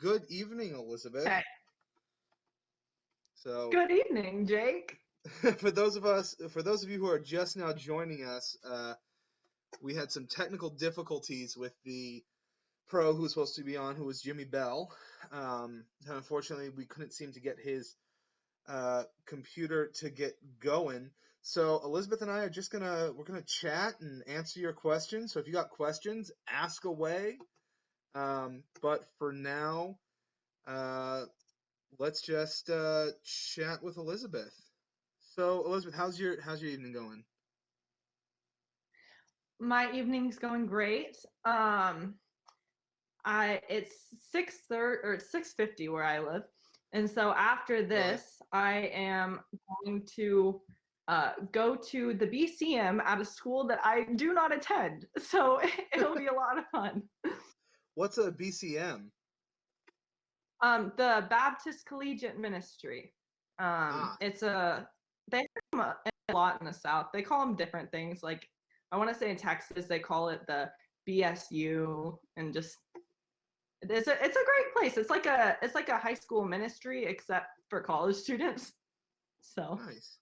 Good evening, Elizabeth. Okay. So, Good evening, Jake. for those of you who are just now joining us, we had some technical difficulties with the pro who was supposed to be on, who was Jimmy Bell. Unfortunately, we couldn't seem to get his computer to get going. So Elizabeth and I are just we're gonna chat and answer your questions. So if you got questions, ask away. But for now, uh, let's just chat with Elizabeth. So Elizabeth, how's your evening going? My evening's going great. I it's 6:30 or 6:50 where I live, and so after Really? this, I am going to go to the BCM at a school that I do not attend. So it'll be a lot of fun. What's a BCM? The Baptist Collegiate Ministry. Ah, It's a they have them a lot in the South. They call them different things. Like I want to say in Texas, they call it the BSU, and just it's a great place. It's like a high school ministry except for college students. So nice.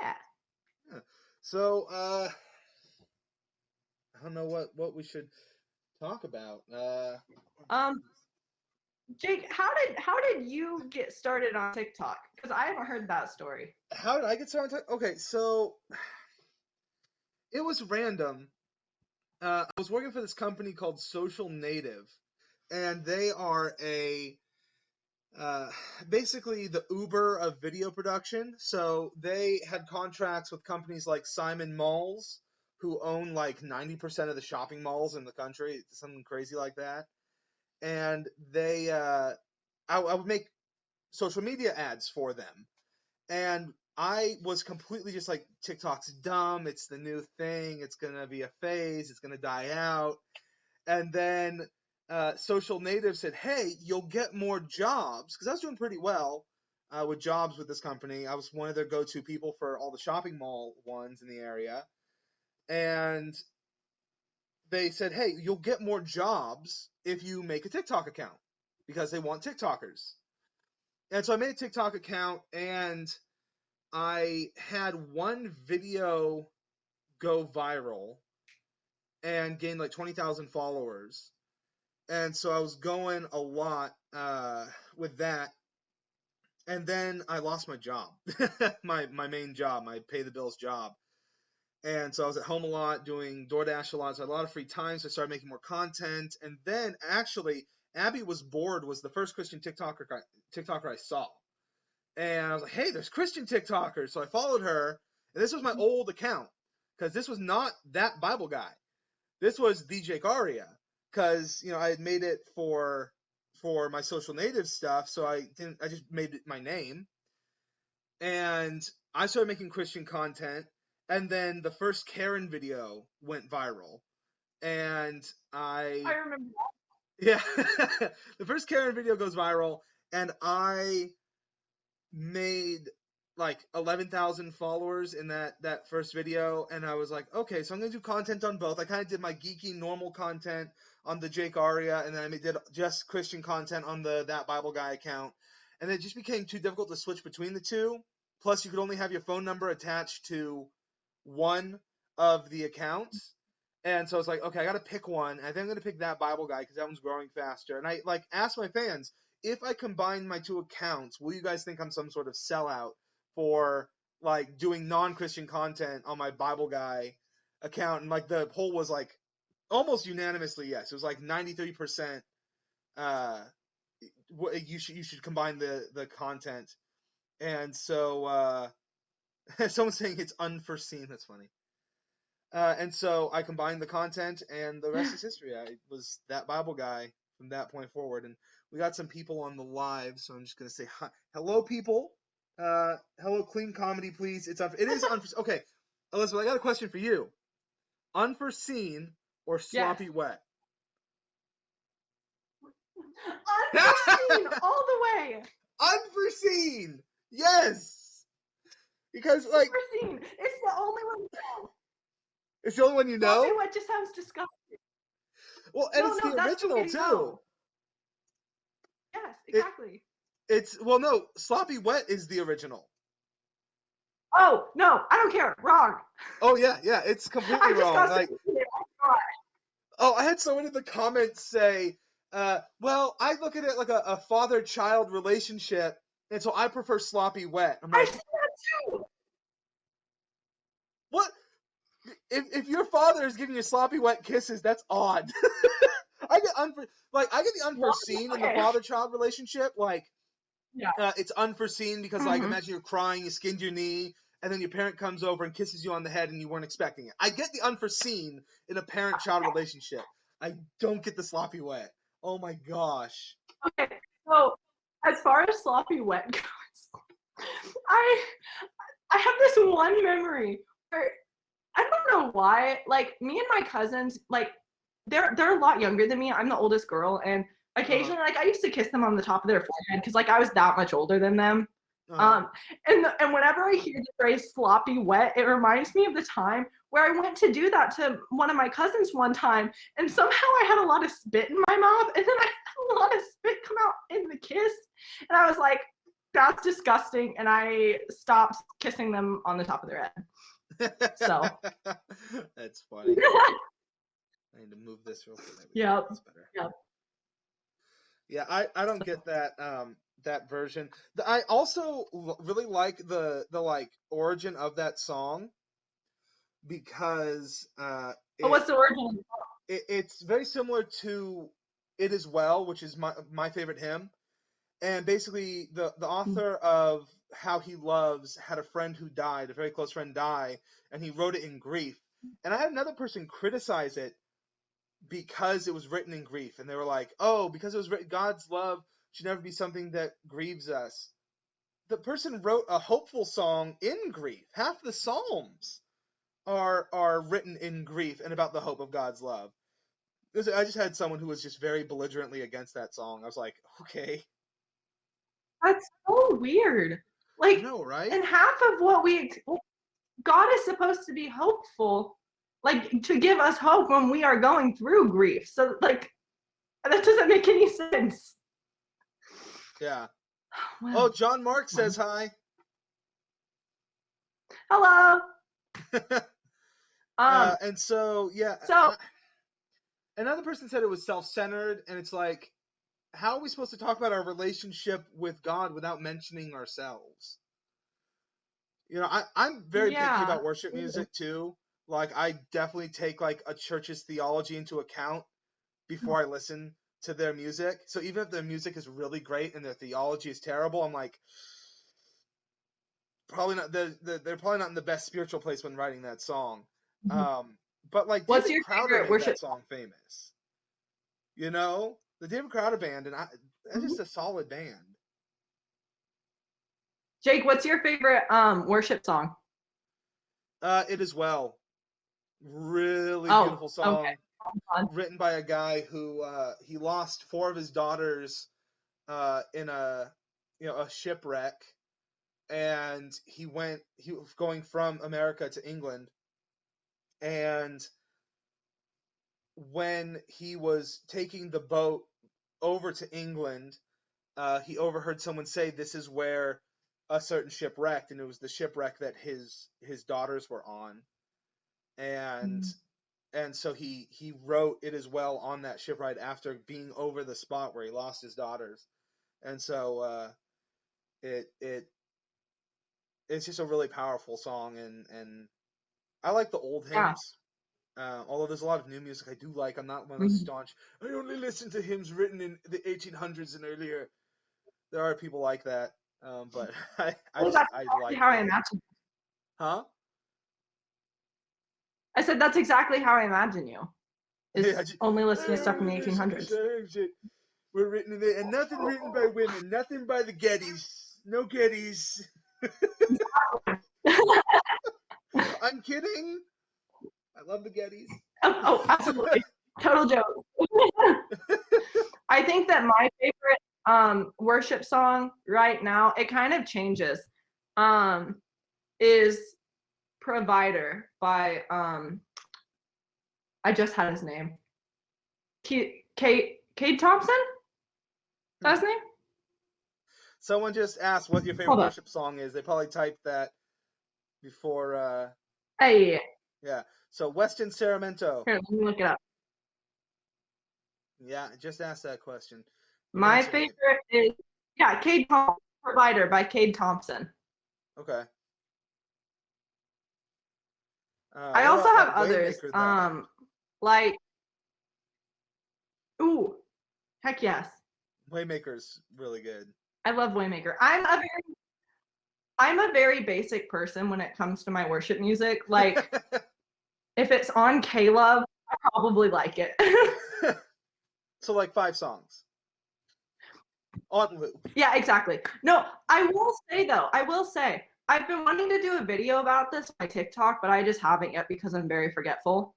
yeah. Yeah. So I don't know what we should talk about. Um, Jake, how did you get started on TikTok? Because I haven't heard that story. How did I get started? Okay, so it was random. I was working for this company called Social Native, and they are a uh, basically the Uber of video production. So they had contracts with companies like Simon Malls, who own like 90% of the shopping malls in the country, something crazy like that. And I would make social media ads for them. And I was completely just like, TikTok's dumb. It's the new thing. It's going to be a phase. It's going to die out. And then Social Native said, "Hey, you'll get more jobs," because I was doing pretty well with jobs with this company. I was one of their go-to people for all the shopping mall ones in the area, and they said, "Hey, you'll get more jobs if you make a TikTok account because they want TikTokers." And so I made a TikTok account, and I had one video go viral and gain like 20,000 followers. And so I was going a lot with that, and then I lost my job, my main job, my pay the bills job, and so I was at home a lot, doing DoorDash a lot, so I had a lot of free time, so I started making more content, and then actually Abby was bored was the first Christian TikToker I saw, and I was like, hey, there's Christian TikTokers, so I followed her, and this was my old account because this was not that Bible guy. This was the Jake Aria, because I had made it for my Social Native stuff, so I just made it my name, and I started making Christian content, and then the first Karen video went viral, and I I remember yeah, the first Karen video goes viral, and I made like 11,000 followers in that first video, and I was like, okay, so I'm gonna do content on both. I kind of did my geeky normal content on the Jake Aria, and then I did just Christian content on the That Bible Guy account, and it just became too difficult to switch between the two. Plus, you could only have your phone number attached to one of the accounts. And so I was like, okay, I got to pick one. I think I'm going to pick That Bible Guy because that one's growing faster. And I like asked my fans, if I combine my two accounts, will you guys think I'm some sort of sellout for like doing non-Christian content on my Bible Guy account? And like the poll was like almost unanimously yes. It was like 93%. Uh, you should combine the content. And so someone's saying it's unforeseen. That's funny. And so I combined the content, and the rest that. is history. I was That Bible Guy from that point forward. And we got some people on the live, so I'm just gonna say hi. Hello, people. Hello, clean comedy, please. It is unforeseen. Okay, Elizabeth, I got a question for you. Unforeseen or Yes. sloppy wet? Unforeseen all the way. Unforeseen. Yes, because like Unforeseen. It's the only one. it's the only one you Sloppy know. wet just sounds disgusting. Well, and No, it's no, the that's original Spaghetti too. Bell. Yes, It exactly. it's well, no, Sloppy Wet is the original. Oh no, I don't care. Wrong. Oh yeah, yeah, it's completely I just wrong. got so Like, confused. Oh oh, I had someone in the comments say, well, I look at it like a father-child relationship, and so I prefer Sloppy Wet. I'm I like, see that too. what? If your father is giving you sloppy wet kisses, that's odd. I get I get the Well, unforeseen in the okay. father-child relationship. Like, Yeah. it's unforeseen because, like, Mm-hmm. imagine you're crying, you skinned your knee, and then your parent comes over and kisses you on the head, and you weren't expecting it. I get the unforeseen in a parent-child relationship. I don't get the sloppy wet. Oh my gosh. Okay. So as far as sloppy wet goes, I I have this one memory where I don't know why. Like me and my cousins, like they're a lot younger than me. I'm the oldest girl, and Uh-huh. occasionally, like I used to kiss them on the top of their forehead because like I was that much older than them. Uh-huh. Um, and whenever I hear the phrase "sloppy wet," it reminds me of the time where I went to do that to one of my cousins one time, and somehow I had a lot of spit in my mouth, and then I had a lot of spit come out in the kiss, and I was like, "That's disgusting," and I stopped kissing them on the top of their head. So, That's funny. I need to move this real quick. There we go. yep, That's better. yep. Yeah, I don't get that that version. I also really like the like origin of that song because Oh, what's the origin? it's very similar to It Is Well, which is my favorite hymn. And basically the author of How He Loves had a friend who died, a very close friend die, and he wrote it in grief. And I had another person criticize it because it was written in grief, and they were like, "Oh, because it was written, God's love should never be something that grieves us." The person wrote a hopeful song in grief. Half the psalms are written in grief and about the hope of God's love. I just had someone who was just very belligerently against that song. I was like, okay, That's so weird. I Like, know, right? and half of what God is supposed to be hopeful, like to give us hope when we are going through grief. So, like, that doesn't make any sense. Yeah. Oh, Well, John Mark says hi. hello. And so, yeah, So another person said it was self-centered, and it's like, how are we supposed to talk about our relationship with God without mentioning ourselves? I'm very picky yeah, about worship music too. Like, I definitely take like a church's theology into account before I listen to their music. So even if their music is really great and their theology is terrible, I'm like, probably not. They're probably not in the best spiritual place when writing that song. Um, but like what's David your Crowder favorite made worship? that song famous. The David Crowder band, and that's Mhm. just a solid band. Jake, what's your favorite worship song? It Is Well, really Oh, beautiful okay. song written by a guy who he lost four of his daughters in a shipwreck, and he was going from America to England, and when he was taking the boat over to England, he overheard someone say, "This is where a certain ship wrecked," and it was the shipwreck that his daughters were on, and so he wrote "It Is Well" on that ship ride after being over the spot where he lost his daughters, and so it it's just a really powerful song, and I like the old Yeah. hymns. Although there's a lot of new music I do like. I'm not one of those Mhm. staunch, I only listen to hymns written in the 1800s and earlier. There are people like that, but Well, that's I exactly like how I the imagine. huh? I said that's exactly how I imagine you. Yeah, Is only listening to stuff from the only listen to 1800s. songs that were written in there, and nothing written by women, nothing by the Gettys, no Gettys. I'm kidding. I love the Gettys. Oh, absolutely. Total joke. I think that my favorite worship song right now, it kind of changes, um, is Provider by I just had his name. Cade Thompson? Is that his name? Someone just asked what your favorite Hold up. worship song is. They probably typed that before. Hey, Yeah. So Weston Saramento. here, let me look it up. Yeah, I just asked that question. You're My answering it. favorite is Cade Thompson, Provider by Cade Thompson. Okay. I What also about have that others. Waymaker though? Like ooh, heck yes. Waymaker's really good. I love Waymaker. I'm a very basic person when it comes to my worship music. Like if it's on K-Love, I probably like it. So like 5 songs on loop. Yeah, exactly. No, I will say, I've been wanting to do a video about this on my TikTok, but I just haven't yet because I'm very forgetful.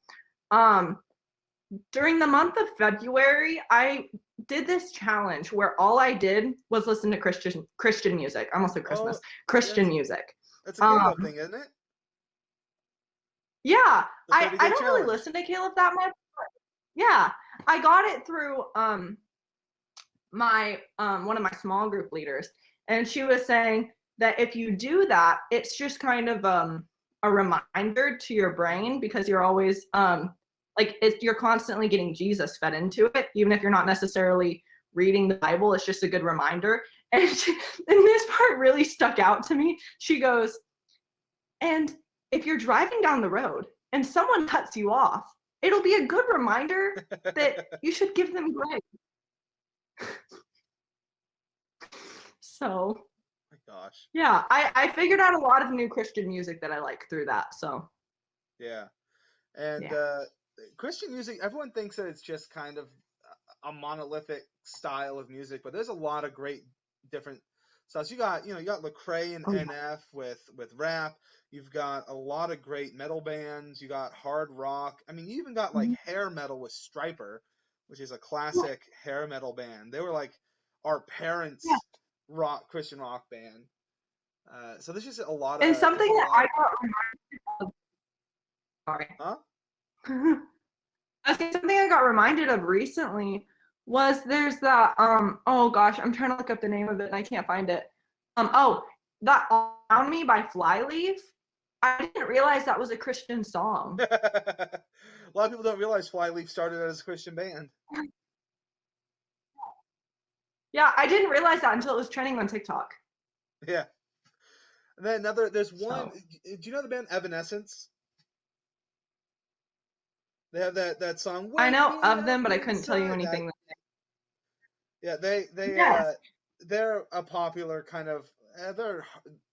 During the month of February, I did this challenge where all I did was listen to Christian music. I almost said Christmas. Christian music. That's a Caleb thing, isn't it? Yeah, The I 30-day don't really challenge. listen to Caleb that much. Yeah, I got it through my one of my small group leaders, and she was saying that if you do that, it's just kind of a reminder to your brain because you're always like you're constantly getting Jesus fed into it, even if you're not necessarily reading the Bible. It's just a good reminder. And this part really stuck out to me. She goes, and if you're driving down the road and someone cuts you off, it'll be a good reminder that you should give them grace. So, oh my gosh. Yeah, I figured out a lot of new Christian music that I like through that. So, Yeah. And yeah. Christian music, everyone thinks that it's just kind of a monolithic style of music, but there's a lot of great different styles. You got Lecrae and Oh, yeah. NF with rap. You've got a lot of great metal bands. You got hard rock. I mean, you even got like hair metal with Stryper, which is a classic hair metal band. They were like our Yeah. parents' Christian rock band. So there's just a lot And of something that I got reminded of, sorry. huh? I think something I got reminded of recently was there's that oh gosh, I'm trying to look up the name of it and I can't find it. That On Me by Flyleaf. I didn't realize that was a Christian song. A lot of people don't realize Flyleaf started as a Christian band. Yeah, I didn't realize that until it was trending on TikTok. Yeah. And then there's one. Do you know the band Evanescence? They have that song. I Wake know me of up them, but I couldn't tell you inside. That anything. yeah, Yes. they're a popular kind of they're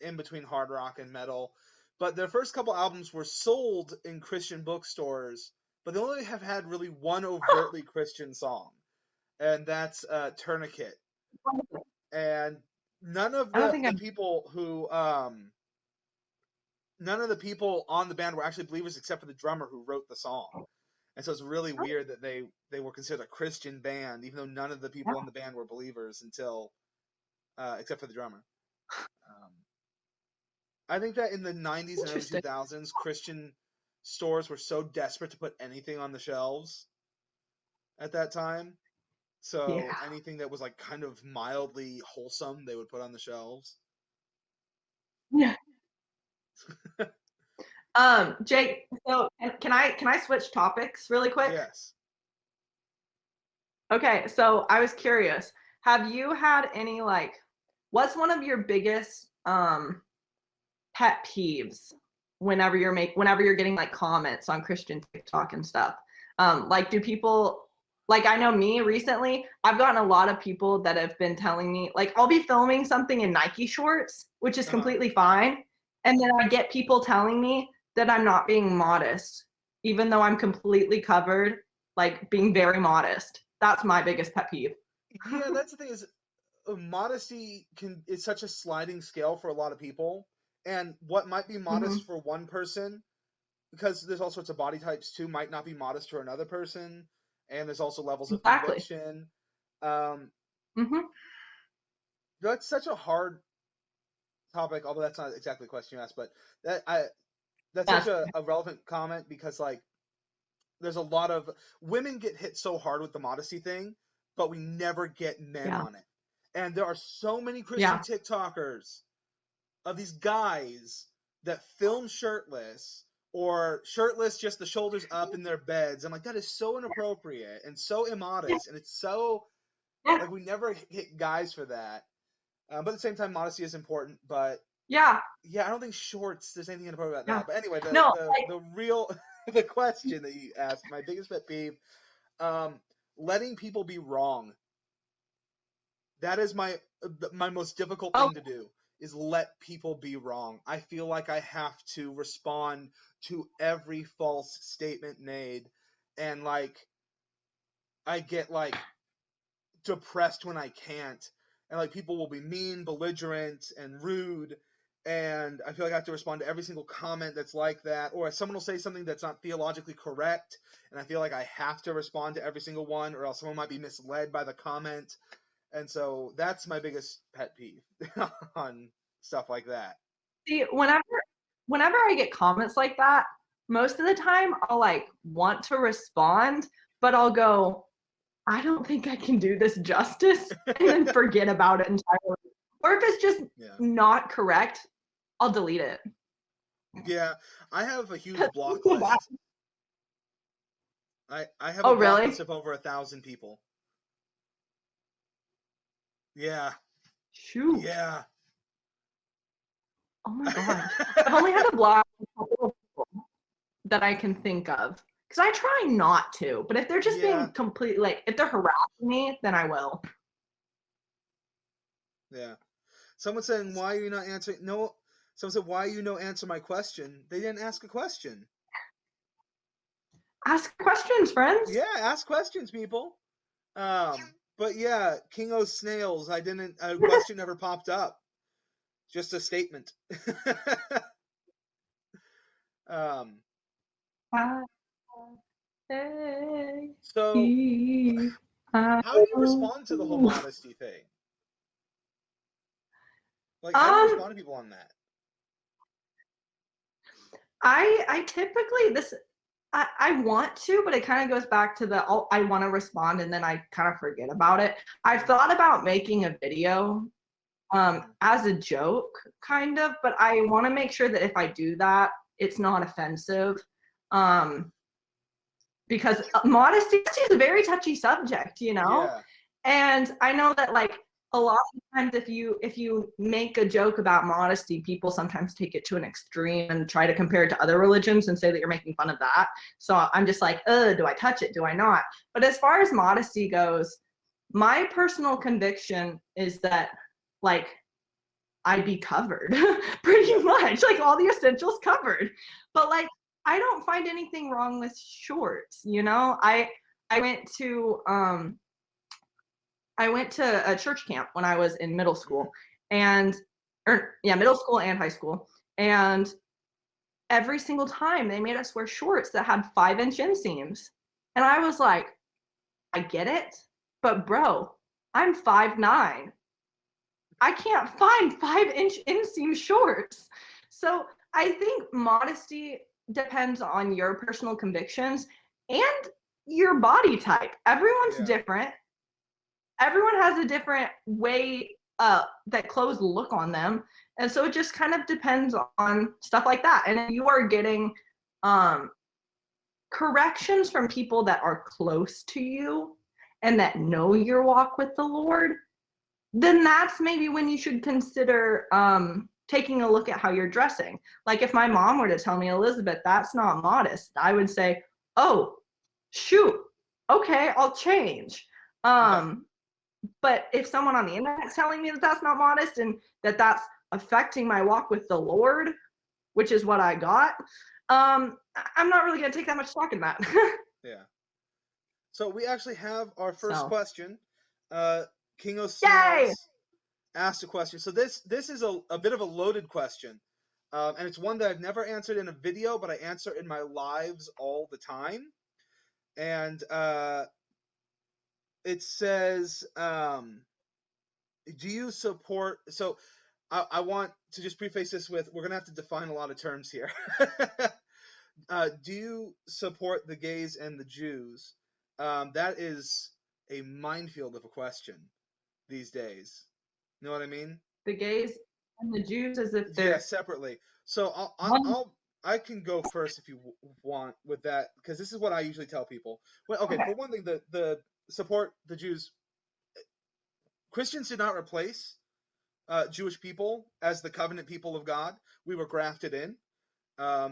in between hard rock and metal, but their first couple albums were sold in Christian bookstores, but they only have had really one overtly Christian song, and that's Tourniquet. And none of I don't think the I've. people who none of the people on the band were actually believers except for the drummer who wrote the song. And so it's really weird that they were considered a Christian band, even though none of the people in the band were believers until, except for the drummer. I think that in the 90s and early Interesting. 2000s, Christian stores were so desperate to put anything on the shelves at that time. So Yeah. anything that was like kind of mildly wholesome, they would put on the shelves. Yeah. Jake, so can I switch topics really quick? Yes. Okay, so I was curious. Have you had any what's one of your biggest pet peeves whenever you're getting like comments on Christian TikTok and stuff? Like do people like I know me recently, I've gotten a lot of people that have been telling me like I'll be filming something in Nike shorts, which is completely fine, and then I get people telling me that I'm not being modest, even though I'm completely covered, like being very modest. That's my biggest pet peeve. Yeah, that's the thing is modesty is such a sliding scale for a lot of people, and what might be Mm-hmm. modest for one person, because there's all sorts of body types too, might not be modest for another person, and there's also levels of Exactly. conviction. Um, Mm-hmm. that's such a hard topic, although that's not exactly the question you asked, but that's such Yes. a relevant comment because like there's a lot of women get hit so hard with the modesty thing, but we never get men Yeah. on it. And there are so many Christian Yeah. TikTokers of these guys that film shirtless or shirtless, just the shoulders up in their beds. I'm like, that is so inappropriate and so immodest, and it's so Yeah. like we never hit guys for that. But at the same time, modesty is important. But Yeah. yeah, I don't think shorts. There's anything inappropriate about Yeah. that. But anyway, No, the real the question that you asked, my biggest pet peeve, letting people be wrong. That is my most difficult oh, thing to do, is let people be wrong. I feel like I have to respond to every false statement made, and like I get like depressed when I can't, and like people will be mean, belligerent, and rude, and I feel like I have to respond to every single comment that's like that, or someone will say something that's not theologically correct, and I feel like I have to respond to every single one, or else someone might be misled by the comment. And so that's my biggest pet peeve on stuff like that. see, whenever I get comments like that, most of the time I'll like want to respond, but I'll go, I don't think I can do this justice, and then forget about it entirely. Or if it's just Yeah. not correct, I'll delete it. Yeah, I have a huge block So bad. list. I have Oh, a block really? list of over 1,000 people. Yeah, Shoot. yeah. Oh my gosh. I've only had to block a couple of people that I can think of. Because I try not to, but if they're just Yeah. being completely like, if they're harassing me, then I will. Yeah. Someone saying, why are you not answering? No. Someone said, why you no answer my question? They didn't ask a question. Ask questions, friends. Yeah, ask questions, people. But yeah, King O Snails, a question never popped up. Just a statement. um, Hey, so how do you respond to the whole modesty thing? Like, how do you respond to people on that? I typically I want to, but it kind of goes back to the I want to respond and then I kind of forget about it. I've thought about making a video as a joke, kind of, but I want to make sure that if I do that, it's not offensive. Because modesty is a very touchy subject, you know? Yeah. And I know that like a lot of times if you make a joke about modesty, people sometimes take it to an extreme and try to compare it to other religions and say that you're making fun of that. So I'm just like, do I touch it? Do I not? But as far as modesty goes, my personal conviction is that like I'd be covered pretty much, like all the essentials covered. But like I don't find anything wrong with shorts, you know? I went to a church camp when I was in middle school, middle school and high school. And every single time they made us wear shorts that had 5-inch inseams. And I was like, I get it, but bro, I'm 5'9". I can't find 5-inch inseam shorts. So I think modesty depends on your personal convictions and your body type. Everyone's different. Everyone has a different way that clothes look on them. And so it just kind of depends on stuff like that. And if you are getting corrections from people that are close to you and that know your walk with the Lord, then that's maybe when you should consider taking a look at how you're dressing. Like if my mom were to tell me, Elizabeth, that's not modest, I would say, oh, shoot, okay, I'll change. But if someone on the internet's telling me that that's not modest and that that's affecting my walk with the Lord, which is what I got, I'm not really going to take that much stock in that. Yeah. So we actually have our first question. King O asked a question. So this is a bit of a loaded question. And it's one that I've never answered in a video, but I answer in my lives all the time. And it says, do you support... So I want to just preface this with, we're going to have to define a lot of terms here. Do you support the gays and the Jews? That is a minefield of a question these days. You know what I mean? The gays and the Jews as if Yeah, they're separately. So one. I can go first if you want with that, because this is what I usually tell people. Well, okay, Okay. for one thing, the support the Jews. Christians did not replace Jewish people as the covenant people of God. We were grafted in.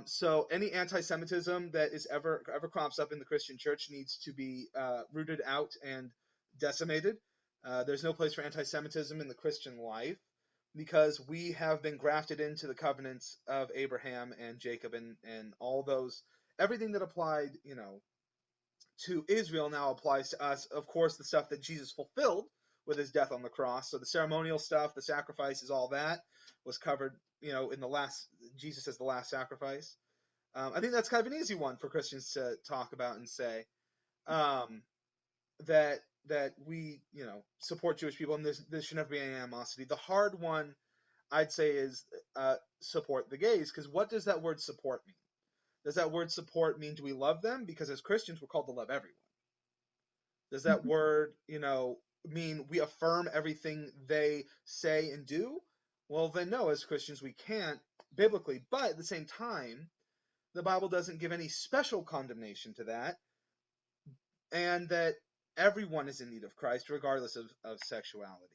So any anti-Semitism that is ever crops up in the Christian church needs to be rooted out and decimated. There's no place for anti-Semitism in the Christian life because we have been grafted into the covenants of Abraham and Jacob and all those, everything that applied, to Israel now applies to us. Of course, the stuff that Jesus fulfilled with his death on the cross. So the ceremonial stuff, the sacrifices, all that was covered, in the last, Jesus as the last sacrifice. I think that's kind of an easy one for Christians to talk about and say that we, support Jewish people, and there should never be any animosity. The hard one, I'd say, is support the gays, because what does that word support mean? Does that word support mean do we love them? Because as Christians, we're called to love everyone. Does that word, mean we affirm everything they say and do? Well, then no, as Christians, we can't biblically. But at the same time, the Bible doesn't give any special condemnation to that, and that everyone is in need of Christ, regardless of sexuality.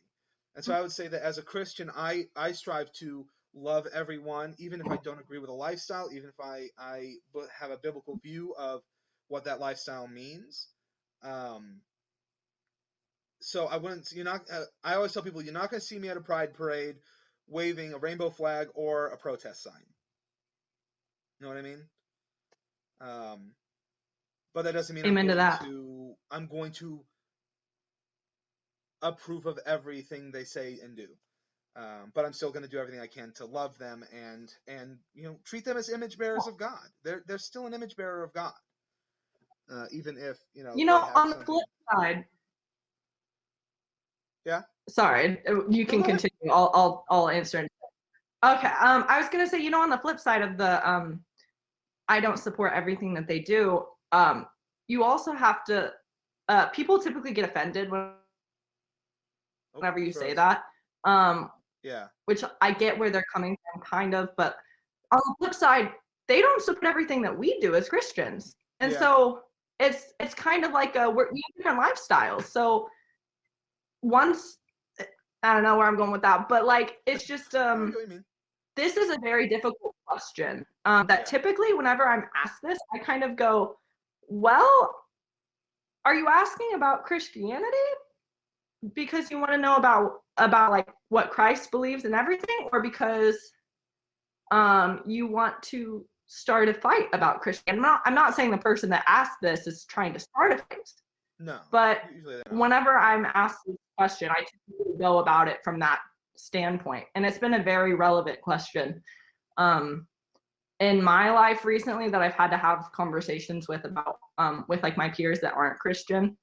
And so I would say that as a Christian, I strive to love everyone, even if I don't agree with a lifestyle, even if I have a biblical view of what that lifestyle means. So I wouldn't. You're not. I always tell people you're not going to see me at a pride parade waving a rainbow flag or a protest sign. You know what I mean? But that doesn't mean Amen to that. I'm going to approve of everything they say and do. But I'm still going to do everything I can to love them and treat them as image bearers of God. They're still an image bearer of God, even if they have On the something. flip side, Yeah. sorry, you No, can go ahead. continue. I'll answer. Okay. I was gonna say, on the flip side of the I don't support everything that they do. You also have to. People typically get offended whenever you say that. Yeah. Which I get where they're coming from, kind of, but on the flip side, they don't support everything that we do as Christians, and Yeah. so it's kind of like we have different lifestyles. So once I don't know where I'm going with that, but like it's just I get what you mean. this is a very difficult question. That typically whenever I'm asked this, I kind of go, well, are you asking about Christianity? Because you want to know about like what Christ believes and everything, or because you want to start a fight about Christianity? I'm not saying the person that asked this is trying to start a fight. No. But Usually they don't. whenever I'm asked this question, I typically go about it from that standpoint, and it's been a very relevant question in my life recently that I've had to have conversations with about with like my peers that aren't Christian,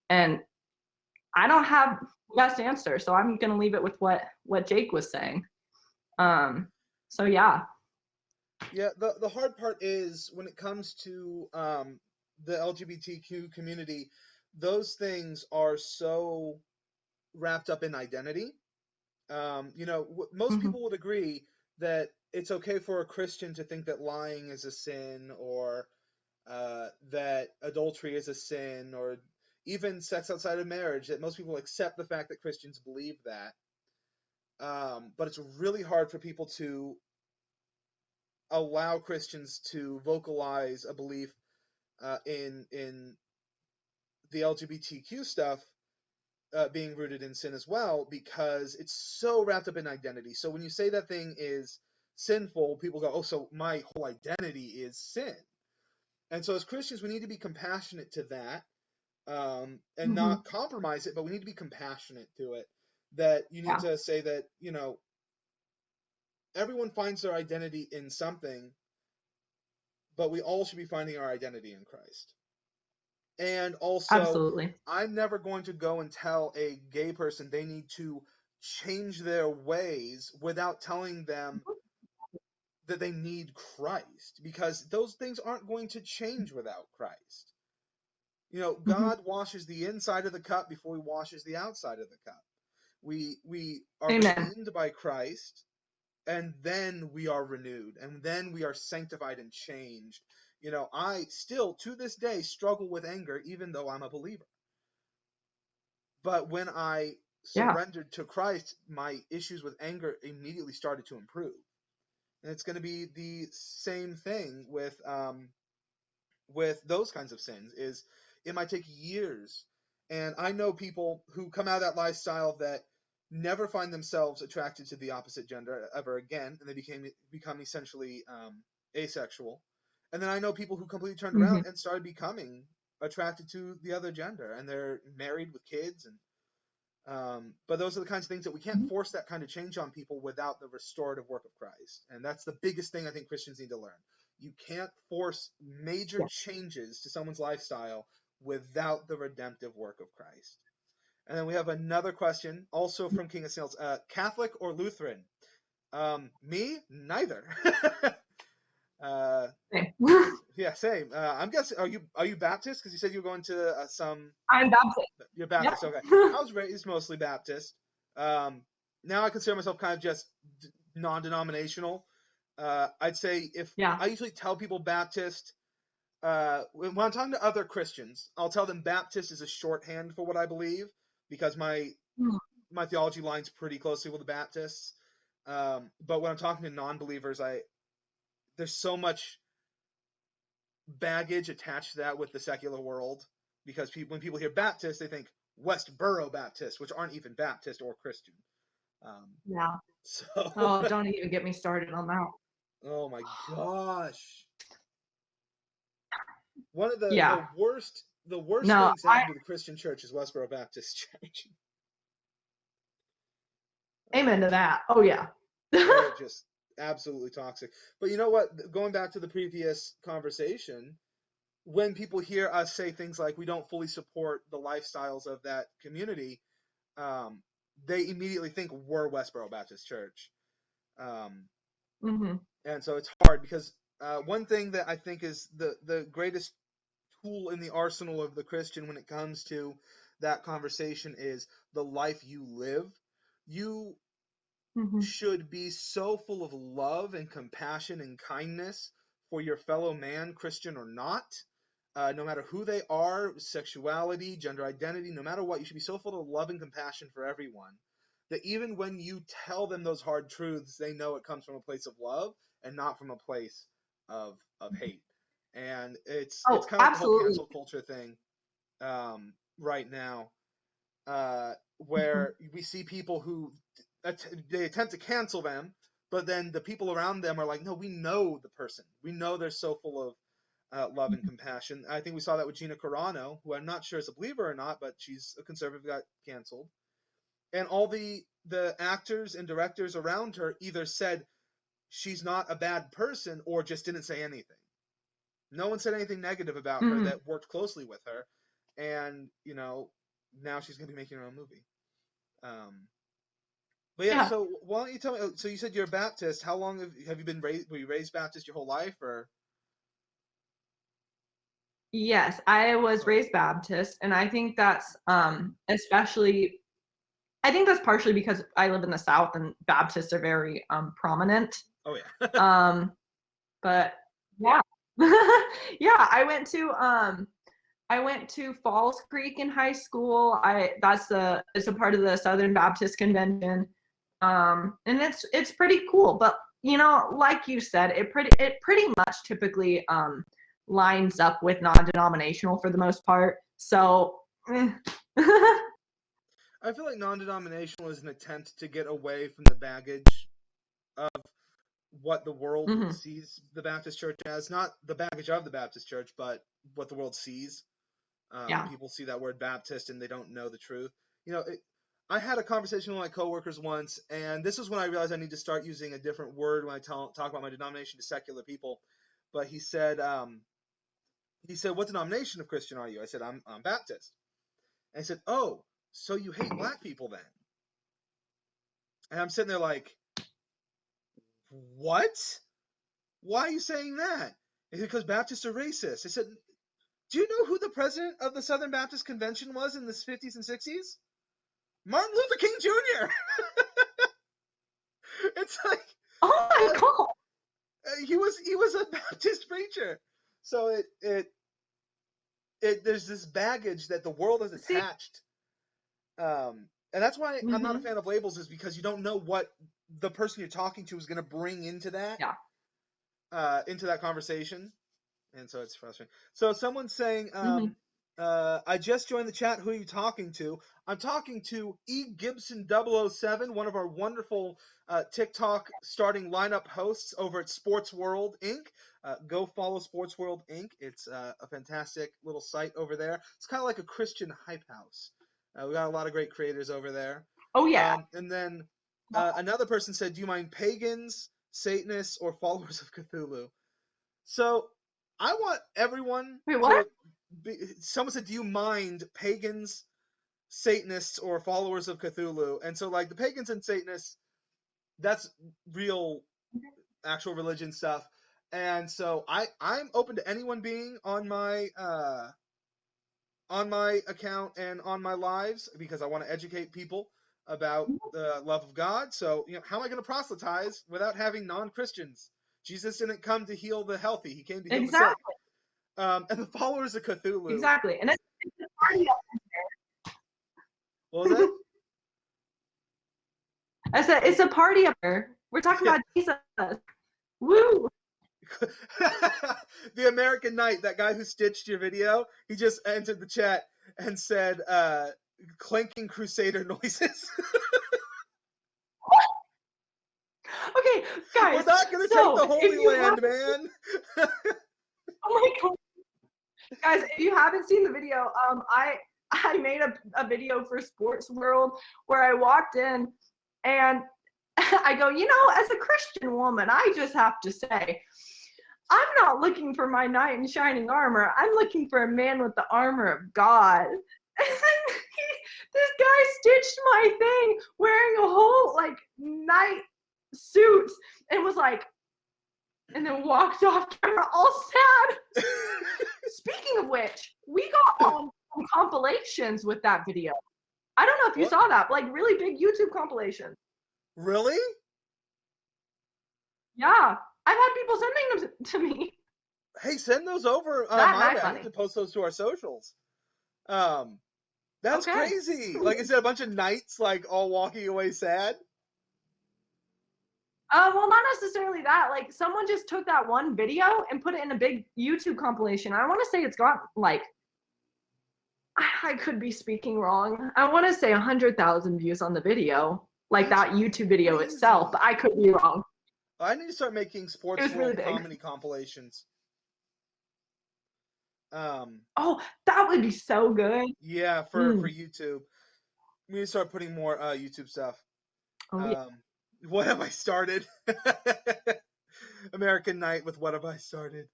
and I don't have the best answer, so I'm gonna leave it with what Jake was saying. So yeah. Yeah, the hard part is when it comes to the LGBTQ community, those things are so wrapped up in identity. Most people would agree that it's okay for a Christian to think that lying is a sin, or that adultery is a sin, or even sex outside of marriage, that most people accept the fact that Christians believe that. But it's really hard for people to allow Christians to vocalize a belief in the LGBTQ stuff being rooted in sin as well, because it's so wrapped up in identity. So when you say that thing is sinful, people go, "Oh, so my whole identity is sin." And so as Christians, we need to be compassionate to that, and not compromise it, but we need to be compassionate to it. That you need to say that everyone finds their identity in something, but we all should be finding our identity in Christ. And also, Absolutely. I'm never going to go and tell a gay person they need to change their ways without telling them that they need Christ, because those things aren't going to change without Christ. You know, Mhm. God washes the inside of the cup before he washes the outside of the cup. We are Amen. redeemed by Christ, and then we are renewed, and then we are sanctified and changed. You know, I still to this day struggle with anger even though I'm a believer. But when I Yeah. surrendered to Christ, my issues with anger immediately started to improve. And it's going to be the same thing with those kinds of sins. Is it might take years, and I know people who come out of that lifestyle that never find themselves attracted to the opposite gender ever again, and they become essentially asexual. And then I know people who completely turned Hmm. around and started becoming attracted to the other gender, and they're married with kids. And but those are the kinds of things that we can't force that kind of change on people without the restorative work of Christ. And that's the biggest thing I think Christians need to learn. You can't force major Yeah. changes to someone's lifestyle without the redemptive work of Christ. And then we have another question, also from King of Snails. Catholic or Lutheran? Me? Neither. uh, Okay. yeah, same. I'm guessing. Are you Baptist? Because you said you were going to some. I'm Baptist. You're Yep. Baptist. Okay. I was raised mostly Baptist. Um, now I consider myself kind of just non-denominational. I'd say if Yeah. I usually tell people Baptist, when I'm talking to other Christians, I'll tell them Baptist is a shorthand for what I believe, because Mm. my theology lines pretty closely with the Baptists. But when I'm talking to non-believers, there's so much baggage attached to that with the secular world, because when people hear Baptist, they think Westboro Baptist, which aren't even Baptist or Christian. Um, Yeah. so, Oh, don't even get me started on that. oh my gosh, one of the Yeah. the worst the worst No, things that happened to the Christian church is Westboro Baptist Church. amen Uh, to that. Oh yeah. they're just absolutely toxic. But you know what? Going back to the previous conversation, when people hear us say things like we don't fully support the lifestyles of that community, um, they immediately think we're Westboro Baptist Church. Um, Hmm. and so it's hard because one thing that I think is the greatest tool in the arsenal of the Christian when it comes to that conversation is the life you live. You Hmm. should be so full of love and compassion and kindness for your fellow man, Christian or not, no matter who they are, sexuality, gender identity, no matter what. You should be so full of love and compassion for everyone that even when you tell them those hard truths, they know it comes from a place of love and not from a place of hate. And it's Oh, kind of like the whole absolutely. cancel culture thing right now, Mhm. where we see people who they attempt to cancel them, but then the people around them are like, no, we know the person. We know they're so full of love and compassion. I think we saw that with Gina Carano, who I'm not sure is a believer or not, but she's a conservative, got canceled. And all the actors and directors around her either said she's not a bad person or just didn't say anything. No one said anything negative about her Mhm. that worked closely with her. And, you know, now she's going to be making her own movie. Um, but yeah, Yeah. so why don't you tell me? So you said you're a Baptist. How long have you been raised? Were you raised Baptist your whole life, or? Yes, I was Oh raised Baptist, and I think that's especially I think that's partially because I live in the South and Baptists are very prominent. yeah, oh yeah. Um, but yeah. Yeah, I went to Falls Creek in high school. It's a part of the Southern Baptist Convention. And it's pretty cool. But you know, like you said, it pretty much typically lines up with non-denominational for the most part. So eh. I feel like non-denominational is an attempt to get away from the baggage of what the world Mhm. sees the Baptist Church as. Not the baggage of the Baptist Church, but what the world sees. When Yeah. people see that word Baptist and they don't know the truth. You know, I had a conversation with my coworkers once, and this is when I realized I need to start using a different word when I talk about my denomination to secular people. But he said, "What denomination of Christian are you?" I said, I'm Baptist." And he said, "Oh, so you hate black people then?" And I'm sitting there like, "What?" why are you saying that? He said, because Baptists are racist. I said, do you know who the president of the Southern Baptist Convention was in the 50s and 60s? Martin Luther King Jr. It's like, Oh my god. he was a Baptist preacher. So there's this baggage that the world has See, attached. And that's why I'm not a mhm. fan of labels, is because you don't know what the person you're talking to is going to bring into that conversation. And so it's frustrating. So someone's saying, Mhm. I just joined the chat. Who are you talking to? I'm talking to E. Gibson 007, one of our wonderful TikTok starting lineup hosts over at Sports World Inc. Go follow Sports World Inc. It's a fantastic little site over there. It's kind of like a Christian hype house. We got a lot of great creators over there. Oh yeah. And then another person said, do you mind pagans, Satanists, or followers of Cthulhu? So I want everyone Wait, what? to be. Someone said, do you mind pagans, Satanists, or followers of Cthulhu? And so, like, the pagans and Satanists, that's real, actual religion stuff. And so I'm open to anyone being on my account and on my lives, because I want to educate people about the love of God. So, how am I going to proselytize without having non-Christians? Jesus didn't come to heal the healthy. He came to heal the sick. Exactly. And the followers of Cthulhu. Exactly. And it's a party up. What was that? I said it's a party up there. We're talking about Jesus. Woo! The American Knight, that guy who stitched your video, he just entered the chat and said, clanking crusader noises. Okay, guys. We're not going to so take the Holy Land, man. Oh my god. Guys, if you haven't seen the video, I made a video for Sports World where I walked in and I go, as a Christian woman, I just have to say, I'm not looking for my knight in shining armor. I'm looking for a man with the armor of God. And then this guy stitched my thing wearing a whole knight suit and was like, and then walked off camera all sad. Speaking of which, we got some compilations with that video. I don't know if you saw that, like really big YouTube compilations. Really? Yeah, I've had people sending them to me. Hey, send those over. I need to post those to our socials. That's crazy. Like, is it a bunch of knights all walking away sad? Well, not necessarily that. Like, someone just took that one video and put it in a big YouTube compilation. I want to say it's got I could be speaking wrong. I want to say 100,000 views on the video, like that YouTube video itself, but I could be wrong. I need to start making Sports World comedy compilations. Oh, that would be so good. Yeah, for YouTube. We need to start putting more YouTube stuff. Oh, yeah. What have I started? American Knight with What Have I Started?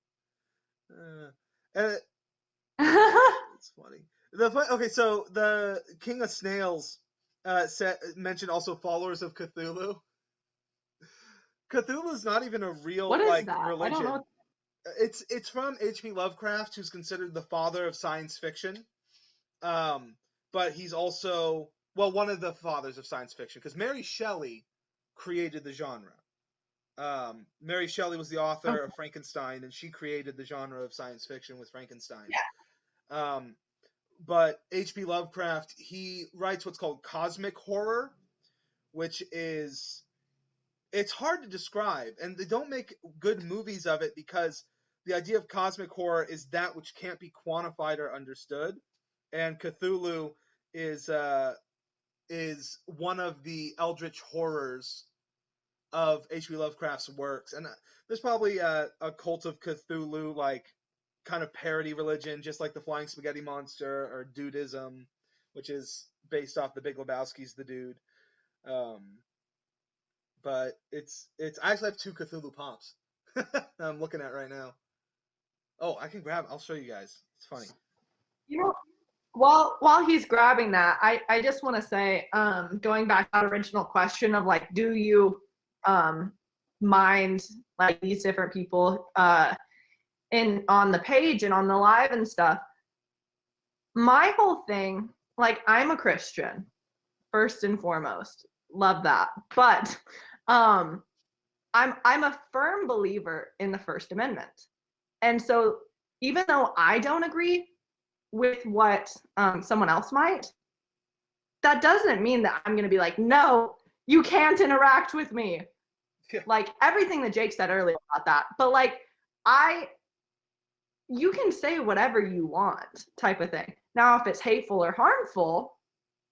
It's funny. Okay, so the King of Snails mentioned also followers of Cthulhu. Cthulhu is not even a real religion. I don't know. It's from H.P. Lovecraft, who's considered the father of science fiction. But he's also one of the fathers of science fiction, because Mary Shelley created the genre. Mary Shelley was the author of Frankenstein, and she created the genre of science fiction with Frankenstein. Yeah. But H.P. Lovecraft, he writes what's called cosmic horror, which is, it's hard to describe, and they don't make good movies of it, because the idea of cosmic horror is that which can't be quantified or understood, and Cthulhu is one of the eldritch horrors of H.P. Lovecraft's works. And there's probably a Cult of Cthulhu kind of parody religion, just like the Flying Spaghetti Monster or Dudism, which is based off the Big Lebowski's The Dude. But I actually have 2 Cthulhu Pops I'm looking at right now. Oh, I can grab, I'll show you guys. It's funny. While he's grabbing that, I just want to say, going back to that original question of do you mind like these different people on the page and on the live and stuff. My whole thing, like, I'm a Christian first and foremost, love that, but I'm a firm believer in the First Amendment, and so even though I don't agree with what someone else might, that doesn't mean that I'm going to be like, no, you can't interact with me. Yeah. Like everything that Jake said earlier about that. But like, you can say whatever you want type of thing. Now, if it's hateful or harmful,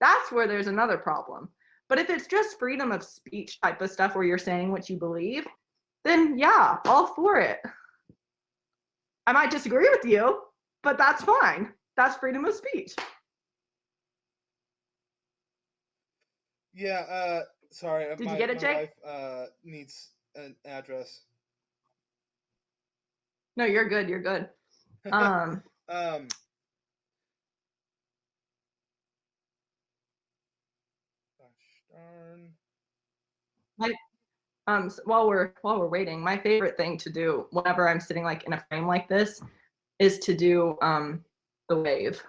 that's where there's another problem. But if it's just freedom of speech type of stuff where you're saying what you believe, then yeah, all for it. I might disagree with you, but that's fine. That's freedom of speech. Yeah, sorry. Did you get it, Jake? My wife needs an address. No, you're good. You're good. Gosh darn. So while we're waiting, my favorite thing to do whenever I'm sitting like in a frame like this is to do the wave.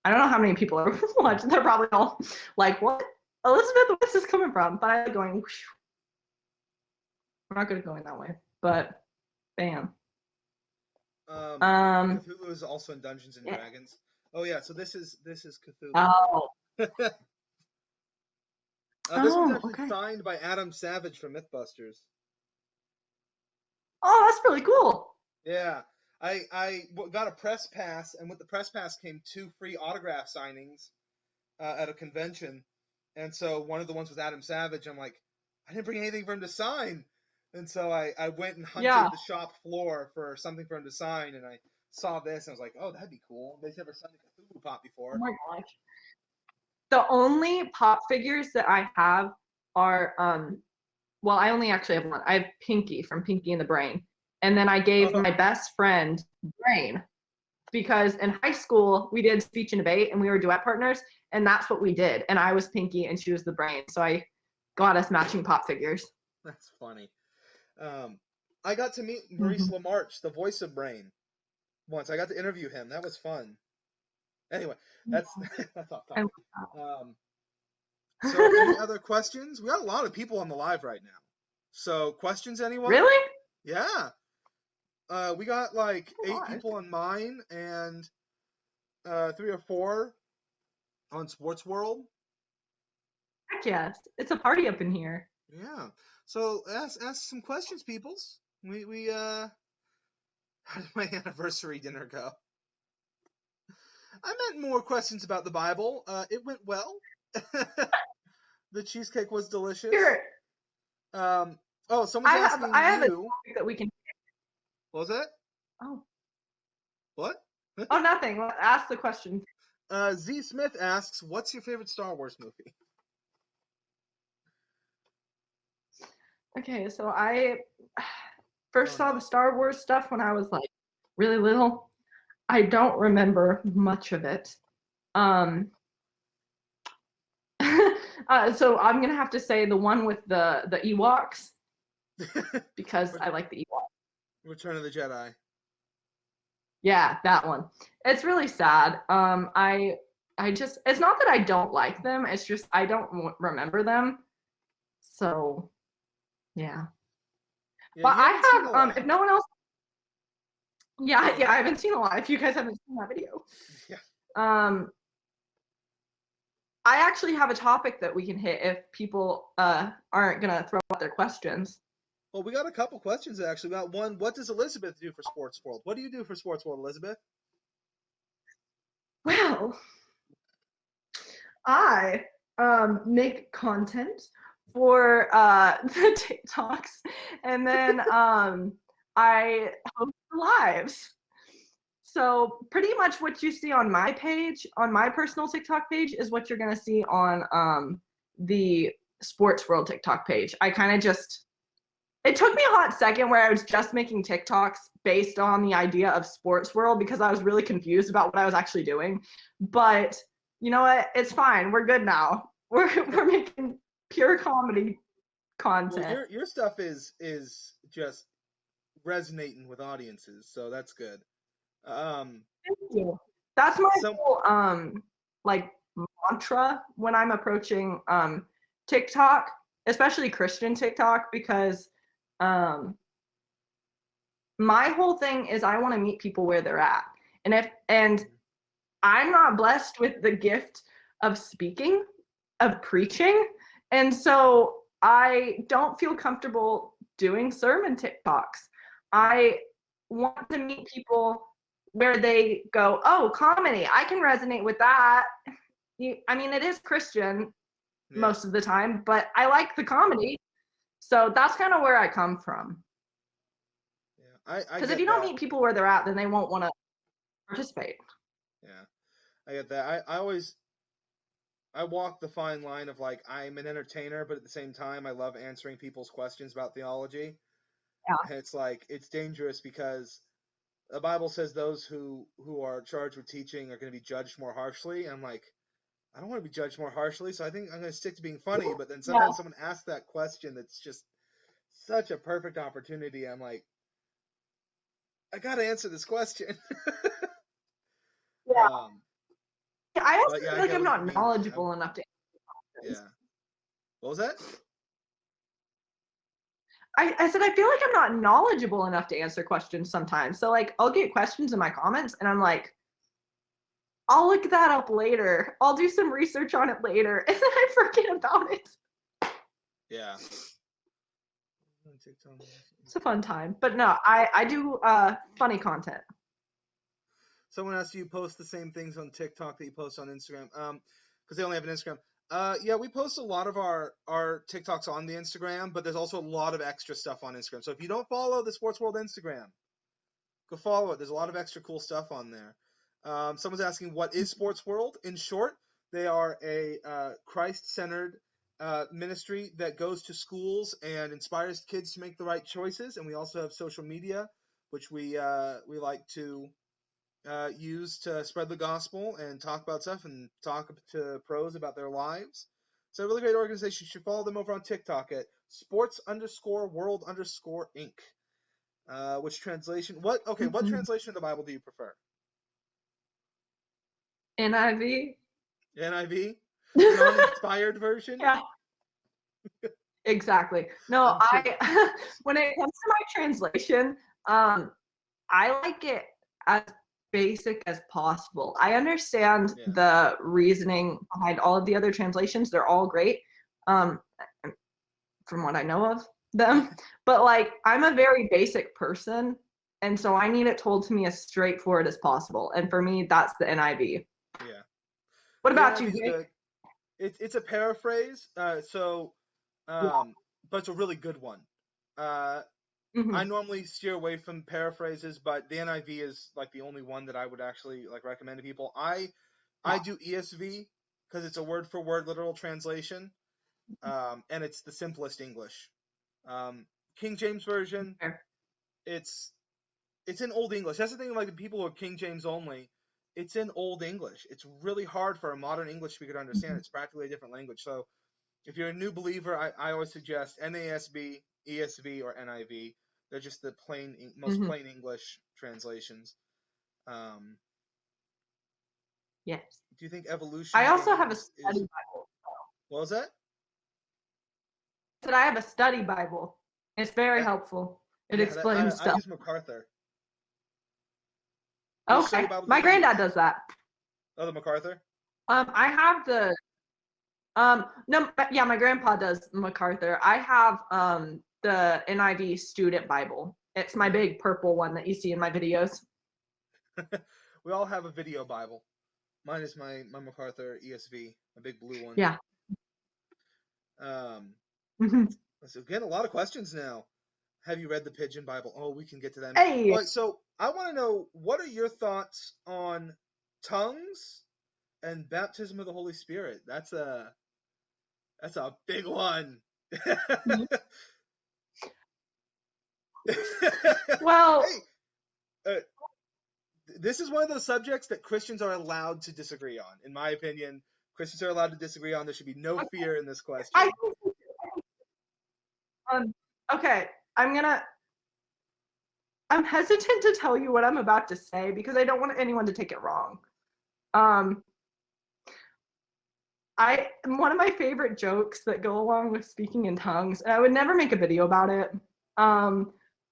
I don't know how many people are watching. They're probably all like, "What, Elizabeth? Where's this coming from?" But I like going. Whoosh. I'm not good at going that way, but bam. Cthulhu is also in Dungeons and Dragons. Oh yeah, so this is Cthulhu. Oh. This one's actually signed by Adam Savage from MythBusters. Oh, that's really cool. Yeah, I got a press pass, and with the press pass came 2 free autograph signings at a convention. And so one of the ones with Adam Savage, I'm like, I didn't bring anything for him to sign. And so I went and hunted the shop floor for something for him to sign, and I saw this, and I was like, oh, that'd be cool. They've never signed a Cthulhu pop before. Oh my gosh. The only pop figures that I have are, well, I only actually have one. I have Pinky from Pinky and the Brain. And then I gave my best friend Brain, because in high school we did speech and debate and we were duet partners, and that's what we did. And I was Pinky and she was the Brain. So I got us matching pop figures. That's funny. I got to meet Maurice LaMarche, the voice of Brain, once. I got to interview him. That was fun. Anyway, that's off topic. So any other questions? We got a lot of people on the live right now. So questions, anyone? Really? Yeah. We got like 8 people on mine and 3 or 4 on Sports World. Heck yes. It's a party up in here. Yeah. So ask some questions, peoples. We how did my anniversary dinner go? I meant more questions about the Bible. It went well. The cheesecake was delicious. Sure. Someone's asking I have you. A topic that we can. What was that? Oh. What? Oh, nothing. Ask the question. Z Smith asks, "What's your favorite Star Wars movie?" Okay, so I first saw the Star Wars stuff when I was like really little. I don't remember much of it. So I'm gonna have to say the one with the Ewoks because I like the Ewoks. Return of the Jedi. Yeah, that one. It's really sad. I just, it's not that I don't like them. It's just I don't remember them. So, yeah. But I have, if no one else. Yeah, I haven't seen a lot. If you guys haven't seen that video. Yeah. I actually have a topic that we can hit if people aren't gonna throw out their questions. Well, we got a couple questions actually. We got one. What does Elizabeth do for Sports World? What do you do for Sports World, Elizabeth? Well, I make content for the TikToks, and then I host lives. So pretty much what you see on my page, on my personal TikTok page, is what you're gonna see on the Sports World TikTok page. I kind of just, it took me a hot second where I was just making TikToks based on the idea of Sports World because I was really confused about what I was actually doing. But you know what? It's fine. We're good now. We're making pure comedy content. Your stuff is just resonating with audiences, so that's good. Thank you. That's my Some whole like mantra when I'm approaching TikTok, especially Christian TikTok, because um my whole thing is I want to meet people where they're at. And I'm not blessed with the gift of speaking, of preaching, and so I don't feel comfortable doing sermon TikToks. I want to meet people where they go, "Oh, comedy, I can resonate with that." I mean, it is Christian yeah, most of the time, but I like the comedy. So that's kind of where I come from. yeah, I Because if you get don't that. meet people where they're at, then they won't want to participate. Yeah, I get that. I walk the fine line of like I'm an entertainer, but at the same time I love answering people's questions about theology. Yeah. And it's like it's dangerous because the Bible says those who are charged with teaching are going to be judged more harshly. I'm like, I don't want to be judged more harshly, so I think I'm going to stick to being funny. But then Yeah. sometimes someone asks that question that's just such a perfect opportunity. I'm like, I got to answer this question. Yeah. um, I also but yeah, feel I like get I'm what you not mean. knowledgeable enough to Yeah. What was that? I said I feel like I'm not knowledgeable enough to answer questions sometimes. So like I'll get questions in my comments and I'm like, I'll look that up later. I'll do some research on it later, and then I forget about it. Yeah. It's a fun time. But no, I do funny content. Someone asked you post the same things on TikTok that you post on Instagram. Because they only have an Instagram. Yeah, we post a lot of our TikToks on the Instagram, but there's also a lot of extra stuff on Instagram. So if you don't follow the Sports World Instagram, go follow it. There's a lot of extra cool stuff on there. Someone's asking, what is Sports World? In short, they are a Christ-centered ministry that goes to schools and inspires kids to make the right choices. And we also have social media, which we like to use to spread the gospel and talk about stuff and talk to pros about their lives. It's a really great organization. You should follow them over on TikTok at sports_world_inc. Which translation? What? Okay, what translation of the Bible do you prefer? NIV. NIV, non-inspired version. Yeah. Exactly. No, I'm kidding. I when it comes to my translation, I like it as basic as possible. I understand Yeah. the reasoning behind all of the other translations. They're all great. Um, from what I know of them. But like I'm a very basic person, and so I need it told to me as straightforward as possible. And for me, that's the NIV. Yeah. What The about you, NIV is Jake? good. It's a paraphrase. Yeah. But it's a really good one. I Mhm. normally steer away from paraphrases, but the NIV is like the only one that I would actually like recommend to people. I do ESV because it's a word for word literal translation, and it's the simplest English. King James version, Fair. it's in Old English. That's the thing, like the people who are King James only. It's in Old English. It's really hard for a modern English speaker to understand. Mhm. It's practically a different language. So if you're a new believer, I always suggest NASB, ESV, or NIV. They're just the most Mhm. plain English translations. Um, Yes. do you think I evolution also have a is study Bible. what was that? But I have a study Bible. It's very That helpful. It yeah, that explains I stuff. use MacArthur. Which study Okay. Bible do My you granddad use? does that. Oh, the MacArthur. I have the no, yeah, my grandpa does MacArthur. I have the NIV student Bible. It's my Yeah, big purple one that you see in my videos. we all have a video Bible. Mine is my MacArthur ESV, a big blue one. Yeah. Um, Mhm. so getting a lot of questions now. Have you read the Pigeon Bible? Oh, we can get to them. Hey. All right, so I want to know, what are your thoughts on tongues and baptism of the Holy Spirit? That's a big one. Well, Hey, uh, this is one of those subjects that Christians are allowed to disagree on. In my opinion, Christians are allowed to disagree on. There should be no fear in this I question. Okay, I'm hesitant to tell you what I'm about to say because I don't want anyone to take it wrong. Um, one of my favorite jokes that go along with speaking in tongues, and I would never make a video about it.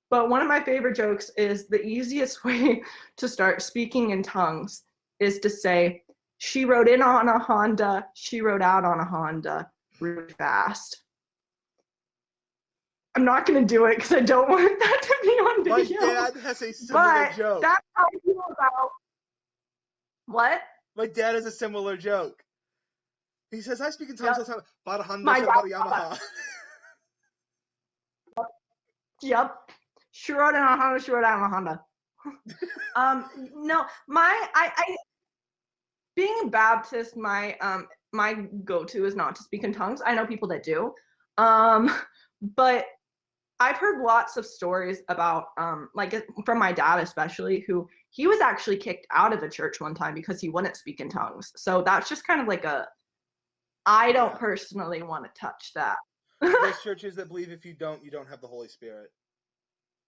But one of my favorite jokes is the easiest way to start speaking in tongues is to say, she rode in on a Honda, she rode out on a Honda really fast. I'm not going to do it because I don't want that to be on My video. dad has a similar But joke. that's how I feel about what? My dad has a similar joke. He says, I speak in tongues all the time. Bada Honda, My bada dad- Yamaha. Yep. She rode in on a Honda, she rode out on a Honda. No, I being a Baptist, my go-to is not to speak in tongues. I know people that do. But I've heard lots of stories about like from my dad especially, who he was actually kicked out of the church one time because he wouldn't speak in tongues. So that's just kind of like I don't personally want to touch that. There's churches that believe if you don't have the Holy Spirit,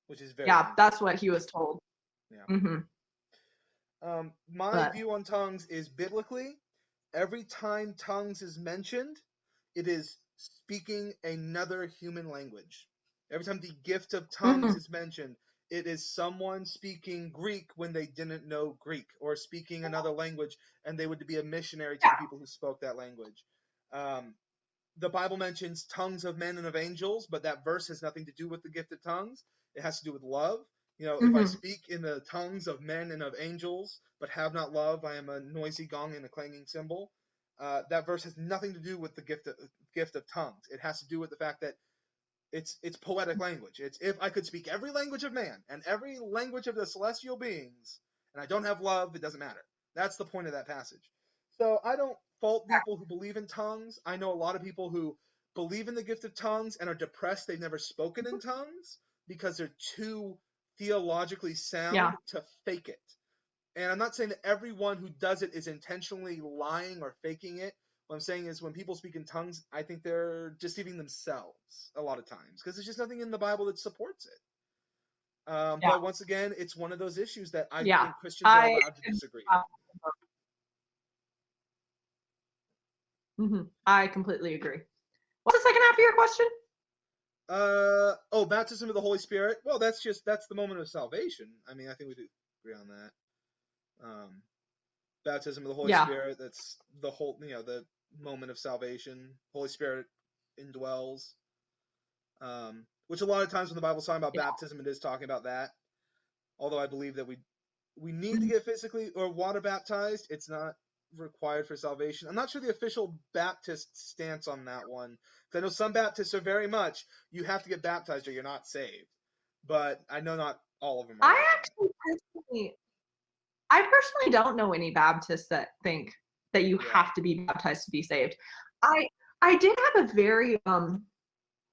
which is very dangerous. That's what he was told. Yeah. Mm-hmm. My view on tongues is biblically, every time tongues is mentioned, it is speaking another human language. Every time the gift of tongues is mentioned, it is someone speaking Greek when they didn't know Greek, or speaking another language and they would be a missionary to the people who spoke that language. The Bible mentions tongues of men and of angels, but that verse has nothing to do with the gift of tongues. It has to do with love. You know, if I speak in the tongues of men and of angels, but have not love, I am a noisy gong and a clanging cymbal. That verse has nothing to do with the gift of tongues. It has to do with the fact that it's poetic language. It's if I could speak every language of man and every language of the celestial beings, and I don't have love, it doesn't matter. That's the point of that passage. So I don't fault people who believe in tongues. I know a lot of people who believe in the gift of tongues and are depressed they've never spoken in tongues because they're too theologically sound to fake it. And I'm not saying that everyone who does it is intentionally lying or faking it. What I'm saying is when people speak in tongues, I think they're deceiving themselves a lot of times because there's just nothing in the Bible that supports it. But once again, it's one of those issues that I think Christians are allowed to disagree. I completely agree. What's the second half of your question? Baptism of the Holy Spirit. Well, that's the moment of salvation. I mean, I think we do agree on that. Baptism of the Holy Spirit, that's the whole, the moment of salvation. Holy Spirit indwells. Which a lot of times when the Bible's talking about baptism, it is talking about that. Although I believe that we need to get physically or water baptized, it's not required for salvation. I'm not sure the official Baptist stance on that one. Because I know some Baptists are very much, you have to get baptized or you're not saved. But I know not all of them are. I personally don't know any Baptists that think that you have to be baptized to be saved. I did have a very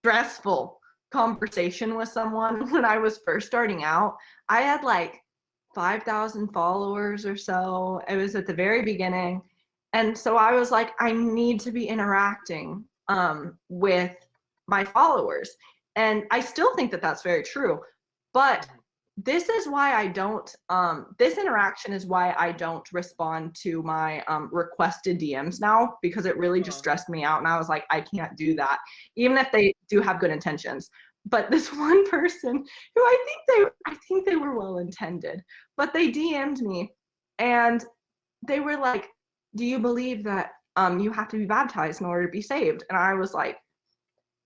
stressful conversation with someone when I was first starting out. I had like 5,000 followers or so. It was at the very beginning. And so I was like, I need to be interacting with my followers. And I still think that that's very true. But this is why I don't, this interaction is why I don't respond to my requested DMs now, because it really just stressed me out. And I was like, I can't do that, even if they do have good intentions. But this one person who I think they were well intended, but they DM'd me and they were like, do you believe that you have to be baptized in order to be saved? And I was like,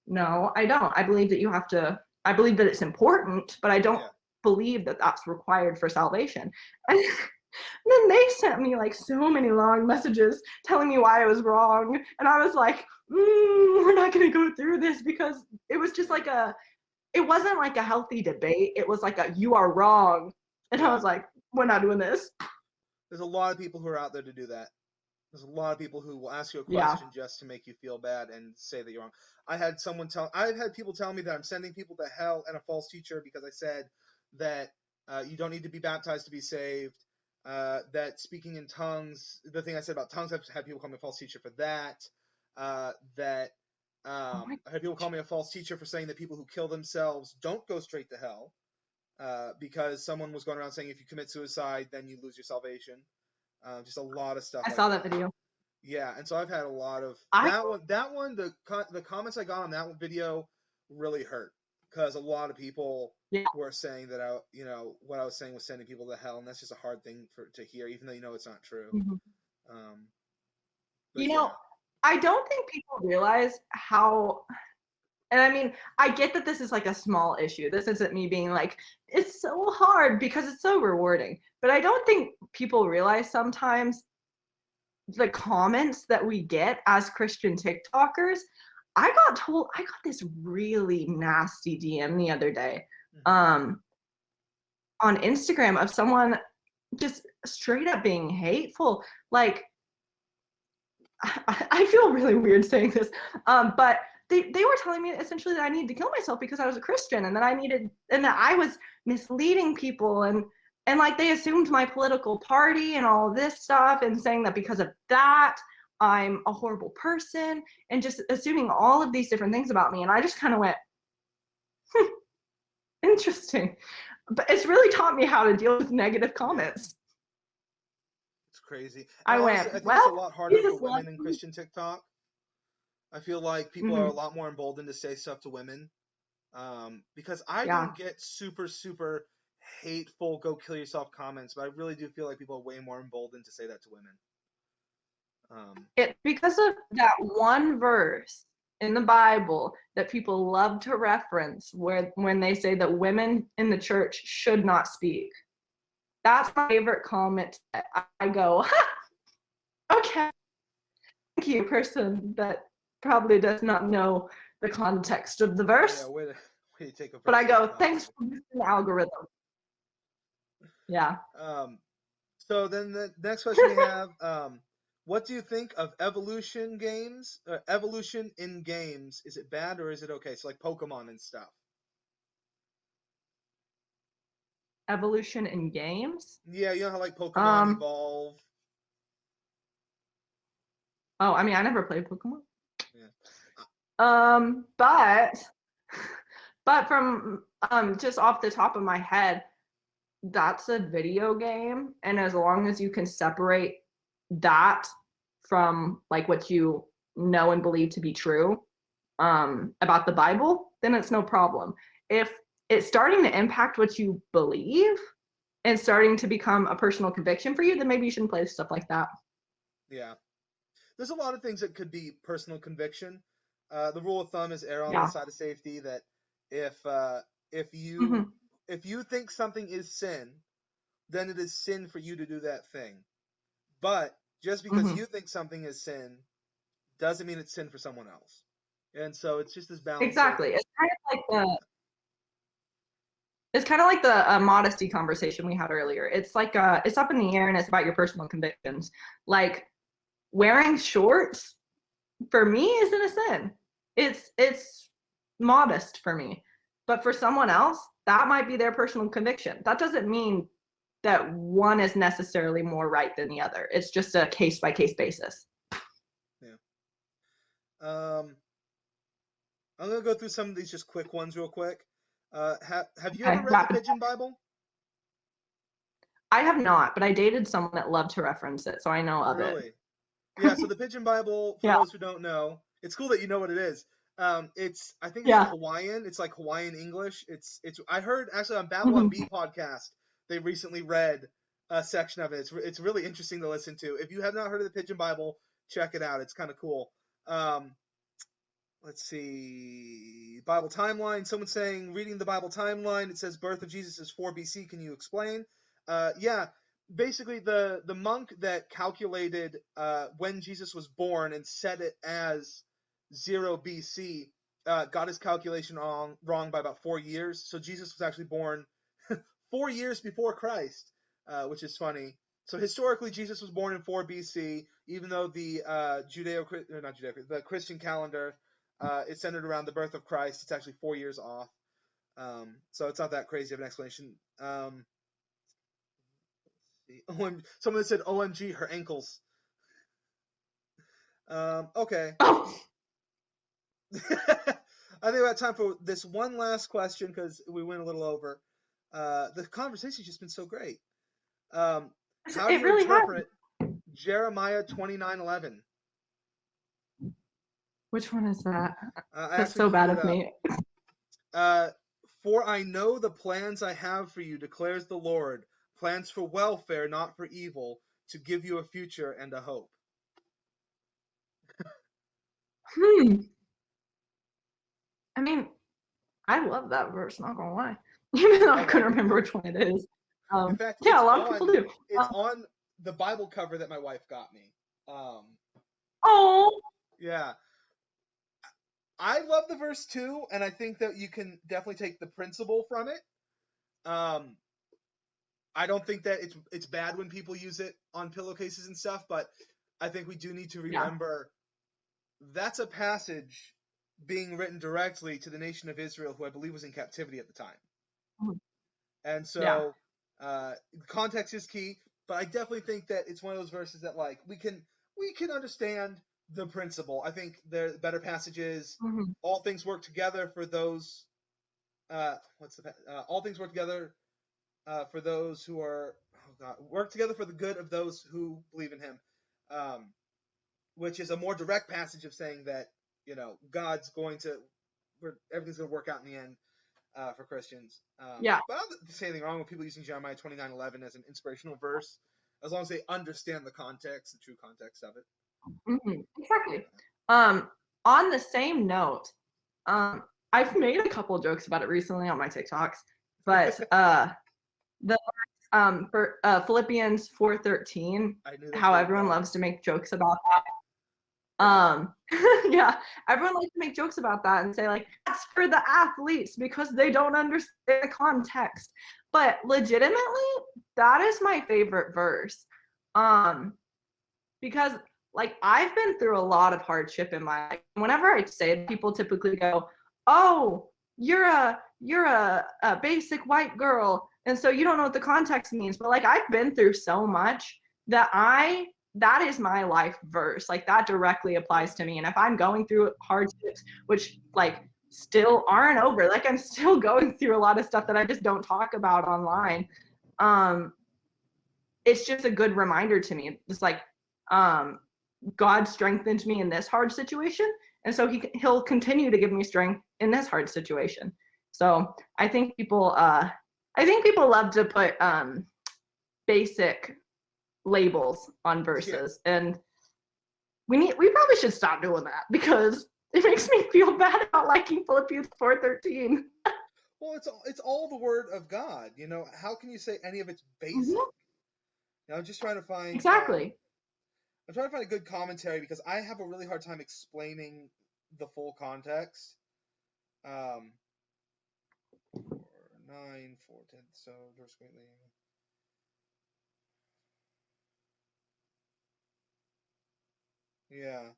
no, I don't. I believe that it's important, but I don't believe that that's required for salvation. And then they sent me like so many long messages telling me why I was wrong. And I was like, we're not going to go through this, because it was just like it wasn't like a healthy debate. It was like you are wrong. And I was like, we're not doing this. There's a lot of people who are out there to do that. There's a lot of people who will ask you a question just to make you feel bad and say that you're wrong. I've had people tell me that I'm sending people to hell and a false teacher because I said that you don't need to be baptized to be saved. That speaking in tongues, the thing I said about tongues, I've had people call me a false teacher for that. That my I had people call me a false teacher for saying that people who kill themselves don't go straight to hell, because someone was going around saying if you commit suicide, then you lose your salvation. Just a lot of stuff I like saw that that. video. Yeah, and so I've had a lot of I that one. That one, the comments I got on that video really hurt because a lot of people Yeah. were saying that what I was saying was sending people to hell, and that's just a hard thing to hear, even though it's not true. Mhm. But You yeah, know, I don't think people realize how, and I mean, I get that this is like a small issue. This isn't me being like, it's so hard because it's so rewarding. But I don't think people realize sometimes the comments that we get as Christian TikTokers. I got this really nasty DM the other day, on Instagram of someone just straight up being hateful. Like, I feel really weird saying this, but they were telling me essentially that I needed to kill myself because I was a Christian, and that I was misleading people, and like they assumed my political party and all this stuff, and saying that because of that I'm a horrible person, and just assuming all of these different things about me. And I just kind of went, interesting, but it's really taught me how to deal with negative comments. it's crazy. I And honestly, went, I think it's a well, lot harder for Jesus loves women in me. Christian TikTok. I feel like people are a lot more emboldened to say stuff to women, because I Yeah. don't get super super hateful "go kill yourself" comments, but I really do feel like people are way more emboldened to say that to women. It's because of that one verse in the Bible that people love to reference, where when they say that women in the church should not speak. That's my favorite comment. I go, okay, thank you, person that probably does not know the context of the verse. Yeah, way to take a verse But I out of go, thanks context. for the algorithm. Yeah. So then the next question we have, what do you think of evolution games? Evolution in games, is it bad or is it okay? So like Pokemon and stuff. Evolution in games. Yeah, you know how like Pokemon Um. evolve. Oh, I mean, I never played Pokemon. Yeah. But from just off the top of my head, that's a video game, and as long as you can separate that from like what you know and believe to be true about the Bible, then it's no problem. If it's starting to impact what you believe and starting to become a personal conviction for you, then maybe you shouldn't play stuff like that. Yeah. There's a lot of things that could be personal conviction. The rule of thumb is err on the Yeah. side of safety. That if if Mm-hmm. you if you think something is sin, then it is sin for you to do that thing. But just because Mm-hmm. you think something is sin doesn't mean it's sin for someone else. And so it's just this balance of Exactly. It's kind of like the modesty conversation we had earlier. It's like it's up in the air, and it's about your personal convictions. Like wearing shorts for me isn't a sin. It's modest for me, but for someone else, that might be their personal conviction. That doesn't mean that one is necessarily more right than the other. It's just a case by case basis. yeah. I'm gonna go through some of these just quick ones real quick. Have you ever Okay, read the rapid. Pigeon Bible? I have not, but I dated someone that loved to reference it, so I know of it. Really? Yeah. So the Pigeon Bible, for Yeah, those who don't know, it's cool that you know what it is. I think it's in yeah. Hawaiian. It's like Hawaiian English. It's. I heard actually on Babylon Mhm. B podcast they recently read a section of it. It's really interesting to listen to. If you have not heard of the Pigeon Bible, check it out. It's kind of cool. Um, let's see. Bible timeline. Someone saying reading the Bible timeline. It says birth of Jesus is 4 BC. Can you explain? Yeah. Basically, the monk that calculated when Jesus was born and set it as 0 BC got his calculation wrong by about 4 years. So Jesus was actually born 4 years before Christ, which is funny. So historically, Jesus was born in 4 BC, even though the the Christian calendar is centered around the birth of Christ. It's actually 4 years off. So it's not that crazy of an explanation. Someone said, "OMG, her ankles." Okay. Oh, I think we have time for this one last question because we went a little over. The conversation's just been so great. How do It you really has. interpret Jeremiah 29:11? Which one is that? I That's actually so pulled bad it of up. me. For I know the plans I have for you, declares the Lord, plans for welfare, not for evil, to give you a future and a hope. Hmm. I mean, I love that verse, not gonna lie. Even though I Oh, I couldn't do remember too. which one it is. In fact, Yeah, a lot of people do. it's on the Bible cover that my wife got me. Oh, Yeah. I love the verse too, and I think that you can definitely take the principle from it. Um, I don't think that it's bad when people use it on pillowcases and stuff, but I think we do need to yeah. remember that's a passage being written directly to the nation of Israel, who I believe was in captivity at the time. Mhm. And Yeah. so context is key, but I definitely think that it's one of those verses that like we can understand the principle. I think the better passage is Mhm. all things work together for those. All things work together for those who are work together for the good of those who believe in Him, um, which is a more direct passage of saying that God's going to everything's going to work out in the end for Christians. Yeah. But I don't see anything wrong with people using Jeremiah 29:11 as an inspirational verse, as long as they understand the context, the true context of it. Exactly. On the same note, I've made a couple jokes about it recently on my TikToks, but the for Philippians 4:13, I knew that was how going to everyone go. loves to make jokes about Yeah. yeah, everyone likes to make jokes about that and say like that's for the athletes because they don't understand the context. But legitimately, that is my favorite verse. Um, because like I've been through a lot of hardship in my life. Whenever I say it, people typically go, "Oh, you're a basic white girl, and so you don't know what the context means." But like I've been through so much that that is my life verse. Like that directly applies to me. And if I'm going through hardships, which like still aren't over, like I'm still going through a lot of stuff that I just don't talk about online. Um, it's just a good reminder to me. It's like um, God strengthened me in this hard situation, and so he'll continue to give me strength in this hard situation. So I think people love to put basic labels on Yeah. verses, and we probably should stop doing that because it makes me feel bad about liking Philippians 4:13. Well, it's all the word of God. How can you say any of it's basic? Mm-hmm. I'm just trying to find. Exactly. I'm trying to find a good commentary because I have a really hard time explaining the full context. 4:9, 4:10. So verse greatly. Yeah.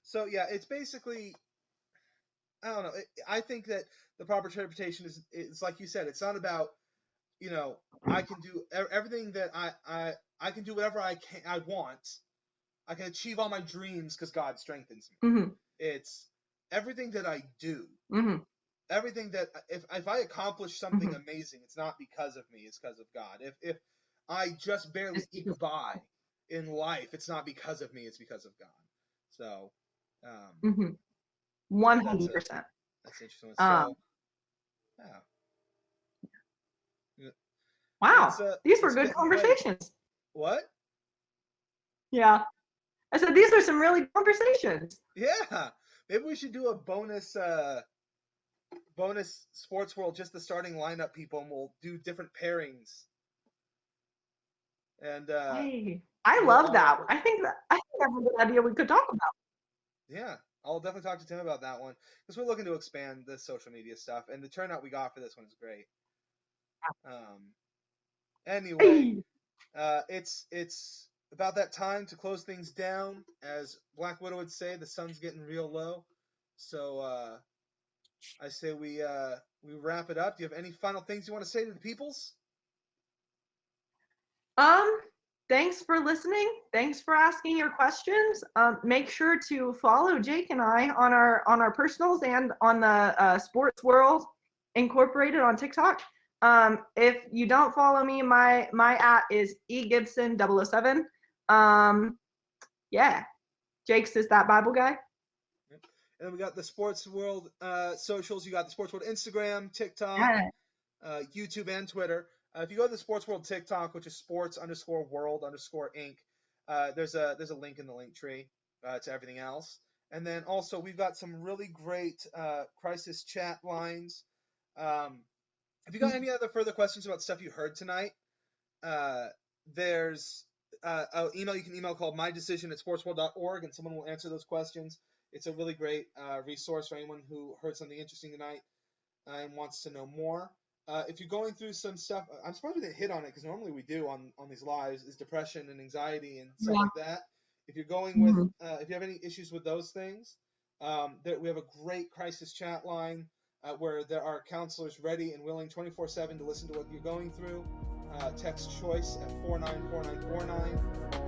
So yeah, it's basically I don't know. I think that the proper interpretation is like you said. It's not about I can do everything that I can do whatever I want. I can achieve all my dreams because God strengthens me. Mm-hmm. It's everything that I do. Mm-hmm. Everything that if I accomplish something Mm-hmm. amazing, it's not because of me. It's because of God. If I just barely It's eke by in life, it's not because of me. It's because of God. So, mm-hmm. that's a 100%. that's interesting. Um, So, yeah, wow, these were it's good been great. conversations. What? Yeah. I said these are some really good conversations. Yeah, maybe we should do a bonus sports world, just the starting lineup people, and we'll do different pairings. And Hey, I we'll love all that. I think that's a good idea we could talk about. yeah, I'll definitely talk to Tim about that one because we're looking to expand the social media stuff, and the turnout we got for this one is great. Um, anyway, Hey. it's about that time to close things down. As Black Widow would say, the sun's getting real low, so I say we wrap it up. Do you have any final things you want to say to the peoples? Um, thanks for listening. Thanks for asking your questions. Make sure to follow Jake and I on our personals and on the Sports World Incorporated on TikTok. If you don't follow me, my @ is egibson007. Yeah, Jake's is that Bible guy. And then we got the Sports World socials. You got the Sports World Instagram, TikTok, Yeah. YouTube, and Twitter. If you go to the Sports World TikTok, which is sports_world_inc, there's a link in the link tree to everything else. And then also we've got some really great crisis chat lines. If you got any other further questions about stuff you heard tonight, there's an email you can email called mydecision@sportsworld.org, and someone will answer those questions. It's a really great resource for anyone who heard something interesting tonight and wants to know more. If you're going through some stuff, I'm surprised we didn't hit on it because normally we do on these lives, is depression and anxiety and stuff like that. If you're going with, if you have any issues with those things, we have a great crisis chat line where there are counselors ready and willing 24/7 to listen to what you're going through. Text CHOICE at 494949.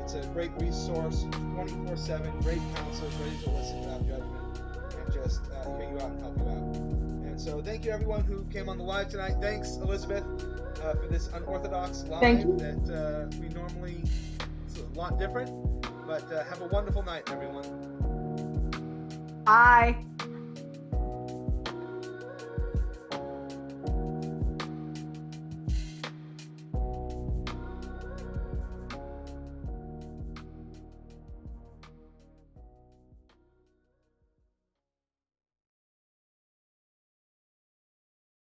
It's a great resource, 24/7, great counselors ready to listen without judgment and just hear you out and help you out. And so thank you everyone who came on the live tonight. Thanks, Elizabeth, for this unorthodox live that we normally, it's a lot different, but have a wonderful night, everyone. Bye.